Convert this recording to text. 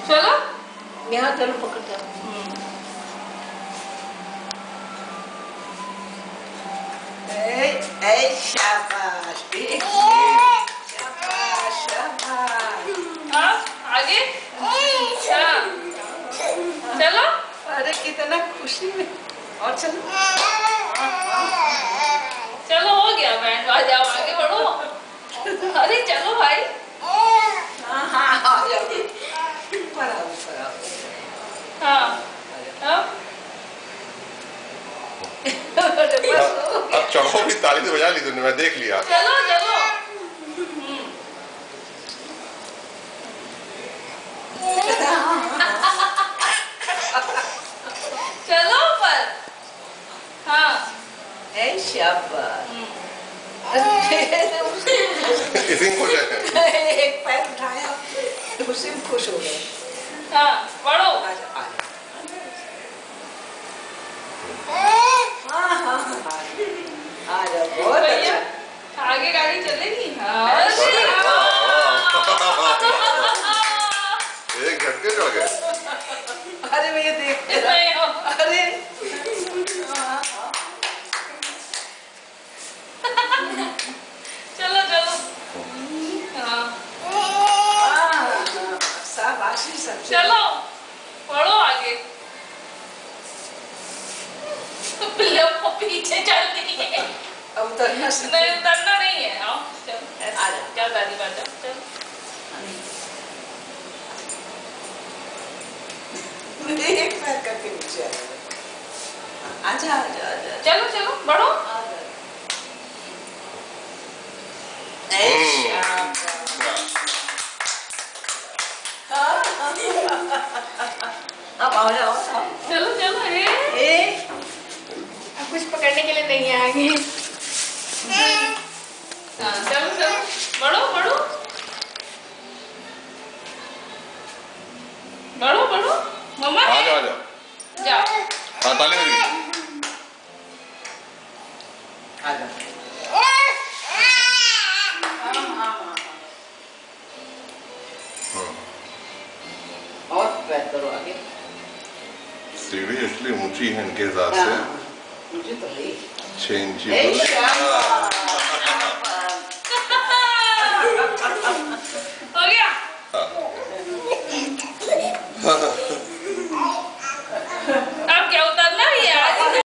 चलो यहाँ चलो पकड़ जाओ। शाबाश शाबाश शाबाश। हाँ आगे हाँ चलो। अरे कितना खुशी में। और चलो चलो हो गया बैंड बाजा आगे बढ़ो। अरे चलो भाई। हाँ हाँ हाँ ऊपर आओ ऊपर आओ। हाँ हाँ अब चौकों की ताली तो बजा ली तूने, मैं देख लिया। चलो चलो चलो पर हाँ शाबाश। इसी में खुश है। एक पैर उठाया उसी में खुश हो गए। हाँ पढ़ो। आजा आजा। हाँ हाँ आजा बहुत भैया अच्छा। आगे गाड़ी चलेगी। हाँ एक झटके चढ़ गए। अरे भैया देख अरे चलो चलो हाँ शाबाशी सब। चलो पढ़ो आगे। पीछे चल रही है। अब उतरना नहीं उतरना नहीं है। आओ चलो जाओ दादी बात जाओ चलो। एक पैर करके नीचे आजा आजा आजा। चलो चलो बढ़ो। अब आओ जाओ चलो चलो अब कुछ पकड़ने के लिए नहीं आएंगे। हाँ चलो चलो बढ़ो बढ़ो बढ़ो बढ़ो मम्मा आ जाओ आ जाओ। जाओ। हाँ ताली बज गई। आजा। और पैर करो आगे। सीढ़ी इसलिए ऊंची है इनके हिसाब से। मुझे तो नहीं। 6 इंची। हो गया। हाँ।